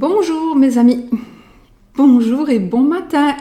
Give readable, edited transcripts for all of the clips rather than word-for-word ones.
Bonjour mes amis, bonjour et bon matin.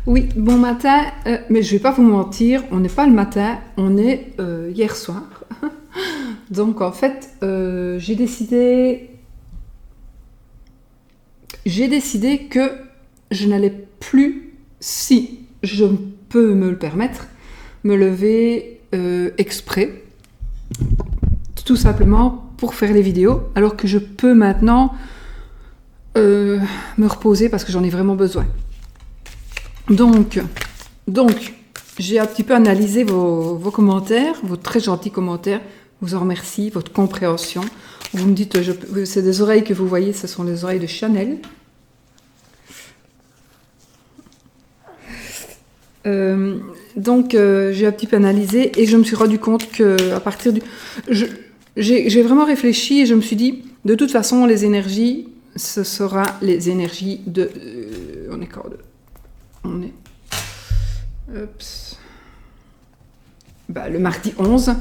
Oui, bon matin, mais je vais pas vous mentir, on n'est pas le matin, on est hier soir. Donc en fait, j'ai décidé que je n'allais plus, si je peux me le permettre, me lever exprès, tout simplement pour faire les vidéos, alors que je peux maintenant me reposer parce que j'en ai vraiment besoin. Donc, j'ai un petit peu analysé vos commentaires, vos très gentils commentaires. Je vous en remercie, votre compréhension. Vous me dites, c'est des oreilles que vous voyez, ce sont les oreilles de Chanel. J'ai un petit peu analysé et je me suis rendu compte que à partir du... J'ai vraiment réfléchi et je me suis dit, de toute façon, les énergies, ce sera les énergies de... on est quoi? On est... le mardi 11.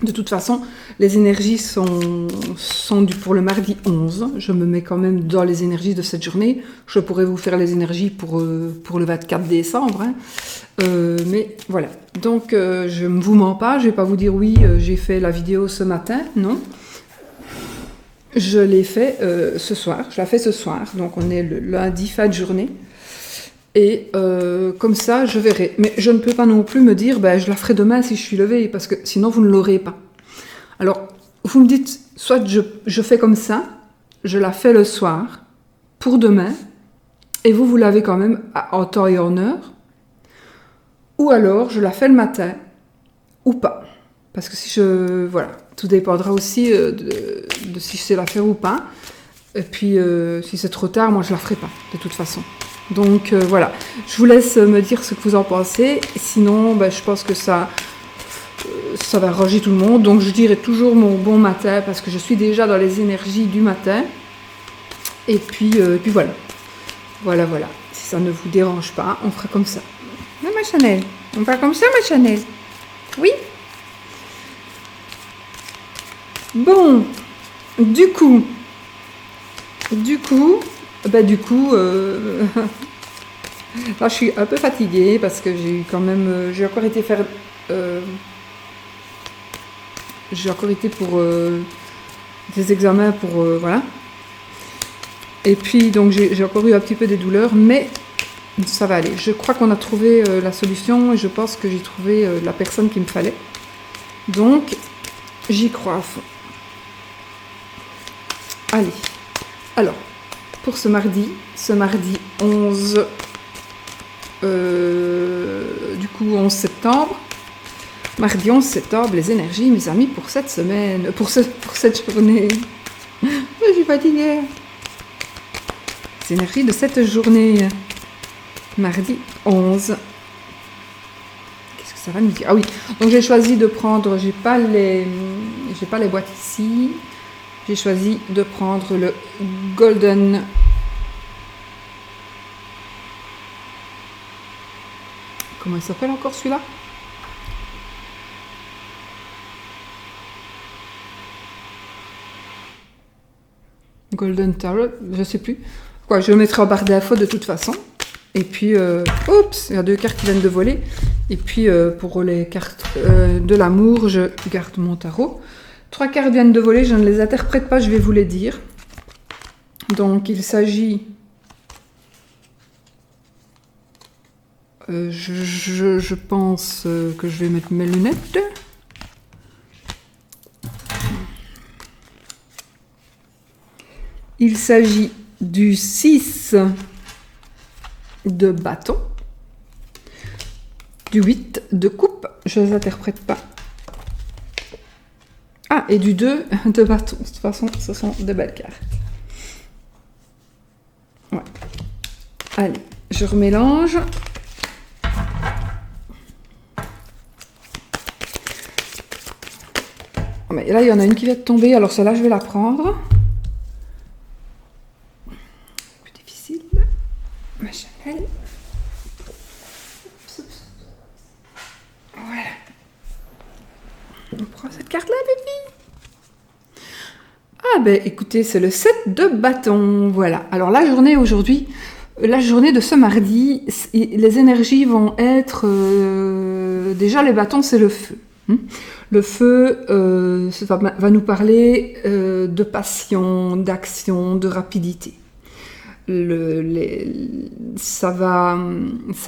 De toute façon, les énergies sont pour le mardi 11. Je me mets quand même dans les énergies de cette journée. Je pourrais vous faire les énergies pour le 24 décembre. Hein. Mais voilà. Donc, je ne vous mens pas. Je ne vais pas vous dire oui, j'ai fait la vidéo ce matin. Non. Je l'ai fait ce soir. Je la fais ce soir. Donc, on est le lundi, fin de journée. Et comme ça, je verrai. Mais je ne peux pas non plus me dire, je la ferai demain si je suis levée, parce que sinon, vous ne l'aurez pas. Alors, vous me dites, soit je fais comme ça, je la fais le soir, pour demain, et vous l'avez quand même en temps et en heure, ou alors, je la fais le matin, ou pas. Parce que voilà, tout dépendra aussi de si je sais la faire ou pas. Et puis, si c'est trop tard, moi, je la ferai pas, de toute façon. Donc voilà, je vous laisse me dire ce que vous en pensez. Sinon, je pense que ça va arranger tout le monde. Donc je dirai toujours mon bon matin parce que je suis déjà dans les énergies du matin. Et puis voilà. Voilà. Si ça ne vous dérange pas, on fera comme ça. Non, ma Chanel, on fera comme ça, ma Chanel. Oui. Bon, du coup, là, je suis un peu fatiguée parce que j'ai encore été faire, j'ai encore été pour des examens pour voilà. Et puis donc j'ai encore eu un petit peu des douleurs, mais ça va aller. Je crois qu'on a trouvé la solution et je pense que j'ai trouvé la personne qu'il me fallait. Donc j'y crois à fond. Allez, alors. Pour ce mardi 11, 11 septembre. Mardi 11 septembre, les énergies, mes amis, pour cette semaine, pour cette journée. Je suis fatiguée. Les énergies de cette journée. Mardi 11. Qu'est-ce que ça va nous dire? Ah oui, donc j'ai choisi de prendre, j'ai pas les boîtes ici. J'ai choisi de prendre le Golden. Comment il s'appelle encore celui-là? Golden Tarot, je sais plus. Quoi, je le mettrai en barre d'infos de toute façon. Et puis, oups, il y a 2 cartes qui viennent de voler. Et puis, pour les cartes de l'amour, je garde mon tarot. 3 cartes viennent de voler, je ne les interprète pas, je vais vous les dire. Donc, il s'agit... je pense que je vais mettre mes lunettes. Il s'agit du 6 de bâton, du 8 de coupe, je ne les interprète pas. Ah, et du 2 de bâton. De toute façon, ce sont de belles cartes. Ouais. Allez, je remélange. Mais là, il y en a une qui vient de tomber. Alors, celle-là, je vais la prendre. Plus difficile. Ma Chanel. Voilà. On prend cette carte-là, Bibi. Ah ben, écoutez, c'est le 7 de bâton. Voilà. Alors, la journée aujourd'hui, la journée de ce mardi, les énergies vont être... déjà, les bâtons, c'est le feu. Le feu va nous parler de passion, d'action, de rapidité. Ça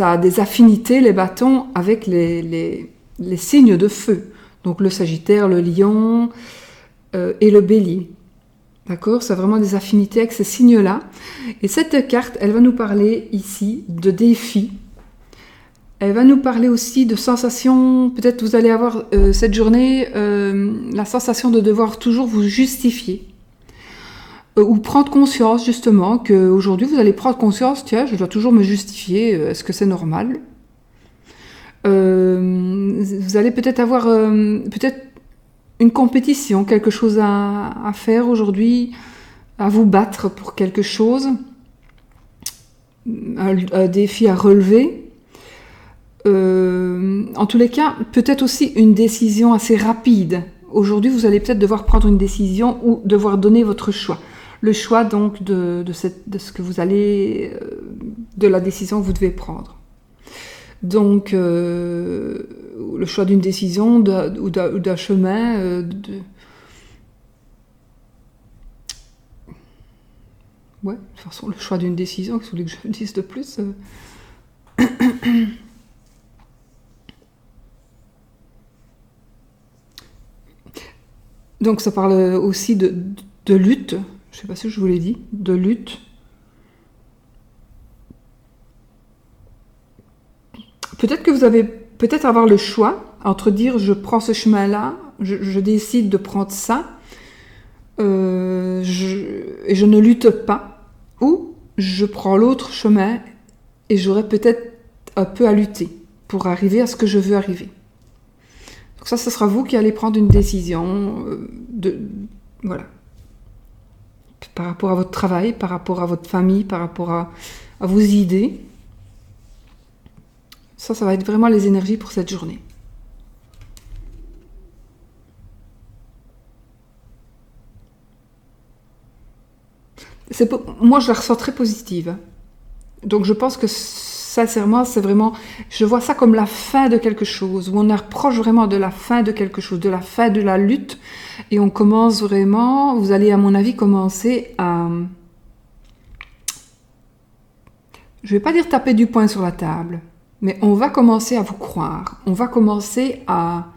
a des affinités, les bâtons, avec les signes de feu. Donc le Sagittaire, le Lion et le Bélier. D'accord ? Ça a vraiment des affinités avec ces signes-là. Et cette carte, elle va nous parler ici de défis. Elle va nous parler aussi de sensations. Peut-être vous allez avoir cette journée la sensation de devoir toujours vous justifier. Ou prendre conscience justement qu'aujourd'hui vous allez prendre conscience, tiens, je dois toujours me justifier, est-ce que c'est normal ? Vous allez peut-être avoir peut-être une compétition, quelque chose à faire aujourd'hui, à vous battre pour quelque chose, un défi à relever. En tous les cas, peut-être aussi une décision assez rapide. Aujourd'hui, vous allez peut-être devoir prendre une décision ou devoir donner votre choix. Le choix donc de ce que vous allez, de la décision que vous devez prendre. Donc, le choix d'une décision ou d'un chemin. Ouais, de toute façon, le choix d'une décision, qu'est-ce que vous voulez que je dise de plus Donc, ça parle aussi de lutte. Je ne sais pas si je vous l'ai dit, de lutte. Peut-être que vous avez avoir le choix entre dire je prends ce chemin-là, je décide de prendre ça, et je ne lutte pas, ou je prends l'autre chemin et j'aurai peut-être un peu à lutter pour arriver à ce que je veux arriver. Donc ça, ce sera vous qui allez prendre une décision voilà. Par rapport à votre travail, par rapport à votre famille, par rapport à vos idées. Ça va être vraiment les énergies pour cette journée. Moi, je la ressens très positive. Donc, je pense que, sincèrement, c'est vraiment... Je vois ça comme la fin de quelque chose, où on approche vraiment de la fin de quelque chose, de la fin de la lutte, et on commence vraiment... Vous allez, à mon avis, commencer à... Je ne vais pas dire taper du poing sur la table, mais on va commencer à vous croire. On va commencer à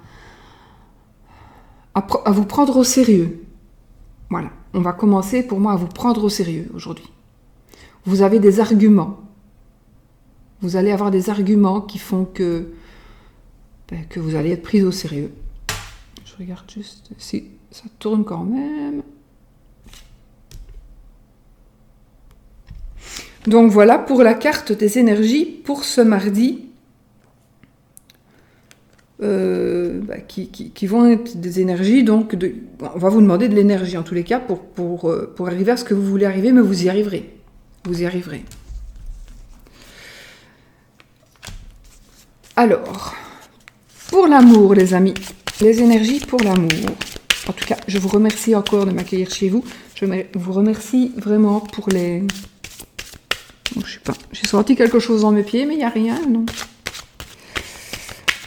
vous prendre au sérieux. Voilà. On va commencer, pour moi, à vous prendre au sérieux aujourd'hui. Vous avez des arguments. Vous allez avoir des arguments qui font que vous allez être pris au sérieux. Je regarde juste si ça tourne quand même. Donc voilà pour la carte des énergies pour ce mardi. Qui vont être des énergies, donc on va vous demander de l'énergie en tous les cas pour arriver à ce que vous voulez arriver, mais vous y arriverez. Vous y arriverez. Alors, pour l'amour, les amis, les énergies pour l'amour. En tout cas, je vous remercie encore de m'accueillir chez vous. Je vous remercie vraiment pour les... Bon, je sais pas, j'ai senti quelque chose dans mes pieds, mais il n'y a rien, non.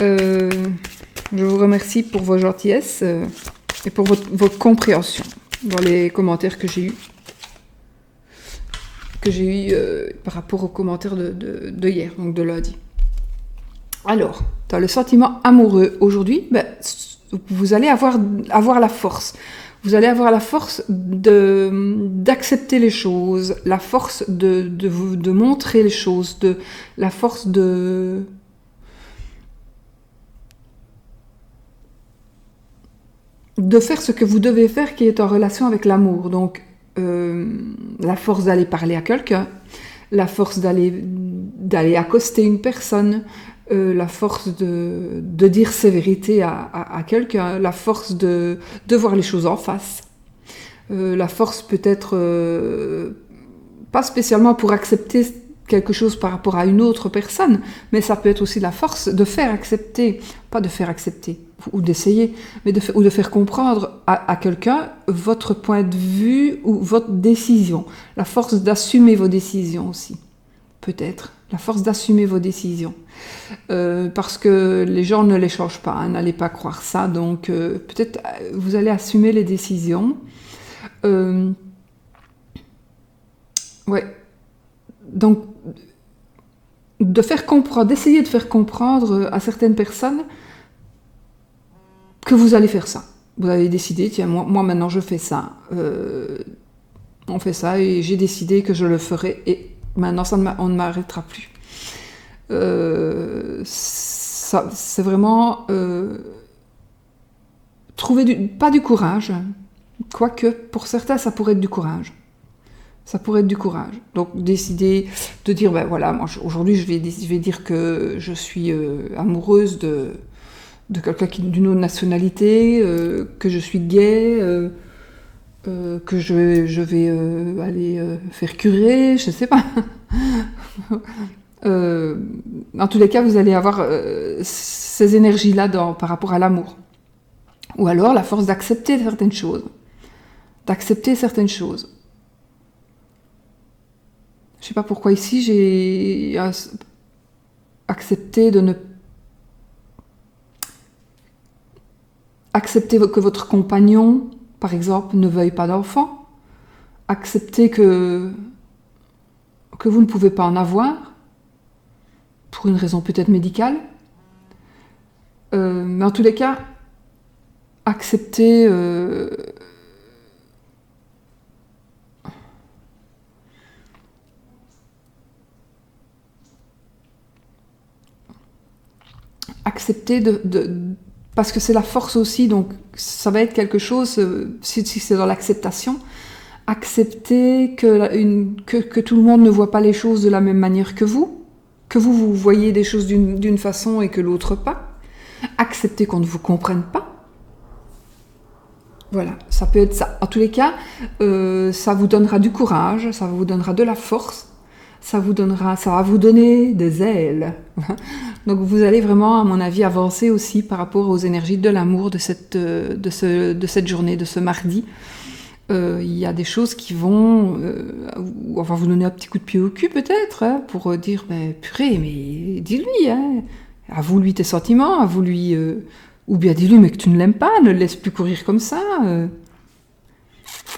Je vous remercie pour vos gentillesses et pour votre compréhension dans les commentaires que j'ai eu par rapport aux commentaires de hier, donc de lundi. Alors, dans le sentiment amoureux aujourd'hui, vous allez avoir la force. Vous allez avoir la force d'accepter les choses, la force de montrer les choses, la force de faire ce que vous devez faire qui est en relation avec l'amour. Donc, la force d'aller parler à quelqu'un, la force d'aller accoster une personne, la force de dire ses vérités à quelqu'un, la force de voir les choses en face, la force peut-être pas spécialement pour accepter quelque chose par rapport à une autre personne, mais ça peut être aussi la force de faire accepter, pas de faire accepter, ou d'essayer, mais ou de faire comprendre à quelqu'un votre point de vue ou votre décision. La force d'assumer vos décisions aussi, peut-être. La force d'assumer vos décisions. Parce que les gens ne les changent pas, hein, n'allez pas croire ça. Donc peut-être vous allez assumer les décisions. Ouais. Donc d'essayer de faire comprendre à certaines personnes que vous allez faire ça. Vous avez décidé, tiens, moi maintenant je fais ça. On fait ça et j'ai décidé que je le ferai et maintenant on ne m'arrêtera plus. C'est vraiment trouver pas du courage, quoique pour certains ça pourrait être du courage. Ça pourrait être du courage. Donc décider de dire, ben voilà, moi aujourd'hui je vais dire que je suis amoureuse de quelqu'un d'une autre nationalité, que je suis gay, que je vais aller faire curer, je ne sais pas. En tous les cas, vous allez avoir ces énergies-là par rapport à l'amour. Ou alors la force d'accepter certaines choses. D'accepter certaines choses. Je ne sais pas pourquoi ici j'ai accepté de ne accepter que votre compagnon, par exemple, ne veuille pas d'enfant. Accepter que vous ne pouvez pas en avoir, pour une raison peut-être médicale. Mais en tous les cas, accepter... accepter parce que c'est la force aussi, donc ça va être quelque chose, si c'est dans l'acceptation, accepter que tout le monde ne voit pas les choses de la même manière que vous voyez des choses d'une façon et que l'autre pas, accepter qu'on ne vous comprenne pas. Voilà, ça peut être ça. En tous les cas, ça vous donnera du courage, ça vous donnera de la force, ça va vous donner des ailes. Donc vous allez vraiment, à mon avis, avancer aussi par rapport aux énergies de l'amour de cette journée, de ce mardi. Il y a des choses qui vont vous donner un petit coup de pied au cul peut-être, hein, pour dire, purée, mais dis-lui, hein, avoue-lui tes sentiments, avoue-lui... ou bien dis-lui, mais que tu ne l'aimes pas, ne le laisse plus courir comme ça.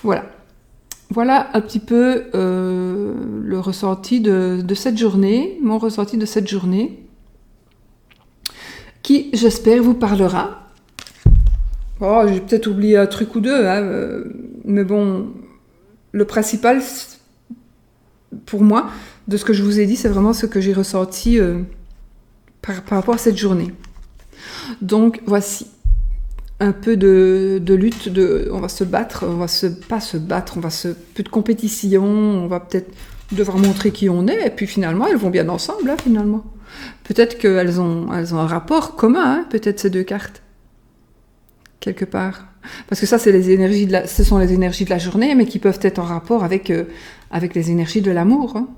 Voilà. Voilà un petit peu le ressenti de cette journée, mon ressenti de cette journée, qui, j'espère, vous parlera. Oh, j'ai peut-être oublié un truc ou deux, hein, mais bon, le principal, pour moi, de ce que je vous ai dit, c'est vraiment ce que j'ai ressenti par rapport à cette journée. Donc, voici un peu de lutte, on va se battre, peu de compétition, on va peut-être devoir montrer qui on est, et puis finalement, elles vont bien ensemble, hein, finalement. Peut-être qu'elles ont un rapport commun, hein, peut-être ces deux cartes, quelque part. Parce que ça, ce sont les énergies de la journée, mais qui peuvent être en rapport avec les énergies de l'amour. Hein.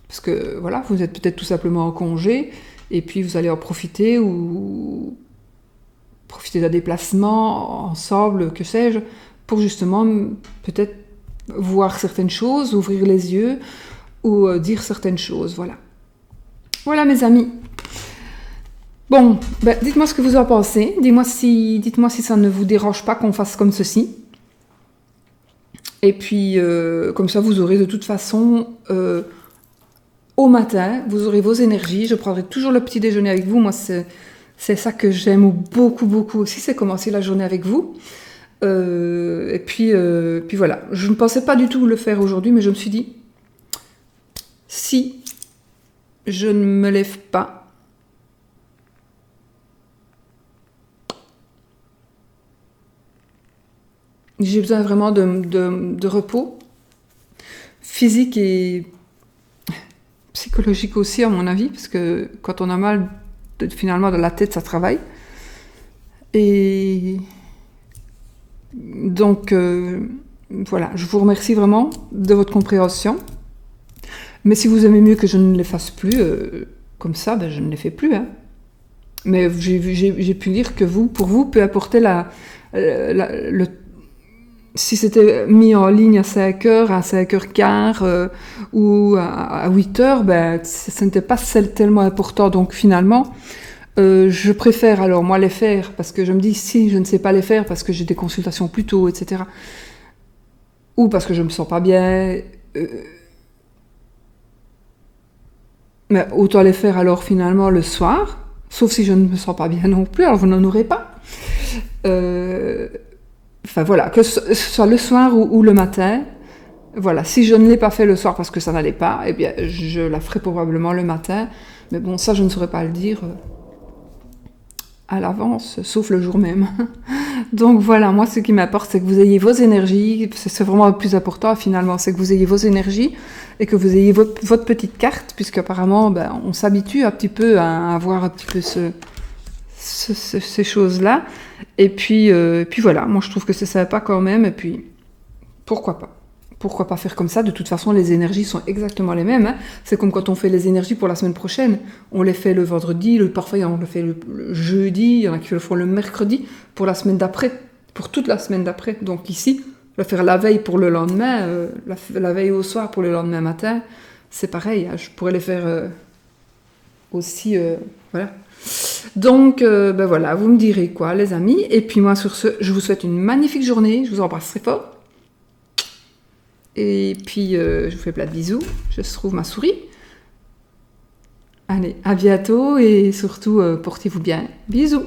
Parce que, voilà, vous êtes peut-être tout simplement en congé, et puis vous allez en profiter, ou profiter d'un déplacement ensemble, que sais-je, pour justement peut-être voir certaines choses, ouvrir les yeux, ou dire certaines choses, voilà. Voilà mes amis. Bon, dites-moi ce que vous en pensez, dites-moi si ça ne vous dérange pas qu'on fasse comme ceci. Et puis, comme ça, vous aurez de toute façon, au matin, vous aurez vos énergies, je prendrai toujours le petit déjeuner avec vous, moi c'est ça que j'aime beaucoup, beaucoup aussi, c'est commencer la journée avec vous. Et puis voilà, je ne pensais pas du tout le faire aujourd'hui, mais je me suis dit, si je ne me lève pas, j'ai besoin vraiment de repos, physique et psychologique aussi, à mon avis, parce que quand on a mal, finalement, de la tête, ça travaille. Et donc, voilà, je vous remercie vraiment de votre compréhension. Mais si vous aimez mieux que je ne les fasse plus, comme ça, je ne les fais plus. Hein. Mais j'ai pu lire que pour vous, peu importe si c'était mis en ligne à 5h, à 5h15 ou à 8h, ben, ce n'était pas tellement important. Donc finalement, je préfère alors moi les faire parce que je me dis si je ne sais pas les faire parce que j'ai des consultations plus tôt, etc. Ou parce que je me sens pas bien. Mais autant les faire alors finalement le soir, sauf si je ne me sens pas bien non plus, alors vous n'en aurez pas. Enfin voilà, que ce soit le soir ou le matin. Voilà, si je ne l'ai pas fait le soir parce que ça n'allait pas, eh bien je la ferai probablement le matin. Mais bon, ça je ne saurais pas le dire à l'avance, sauf le jour même. Donc voilà, moi ce qui m'importe, c'est que vous ayez vos énergies, c'est vraiment le plus important finalement, c'est que vous ayez vos énergies et que vous ayez votre petite carte, puisqu'apparemment ben, on s'habitue un petit peu à avoir un petit peu ces choses-là. Et puis voilà, moi je trouve que c'est sympa quand même, et puis pourquoi pas. Pourquoi pas faire comme ça? De toute façon, les énergies sont exactement les mêmes. Hein. C'est comme quand on fait les énergies pour la semaine prochaine. On les fait le vendredi, parfois on le fait le jeudi, il y en a qui le font le mercredi pour la semaine d'après, pour toute la semaine d'après. Donc ici, le faire la veille pour le lendemain, la veille au soir pour le lendemain matin, c'est pareil. Hein. Je pourrais les faire aussi, voilà. Donc, ben voilà, vous me direz quoi, les amis. Et puis moi, sur ce, je vous souhaite une magnifique journée. Je vous embrasse très fort. Et puis, je vous fais plein de bisous. Je trouve ma souris. Allez, à bientôt et surtout, portez-vous bien. Bisous.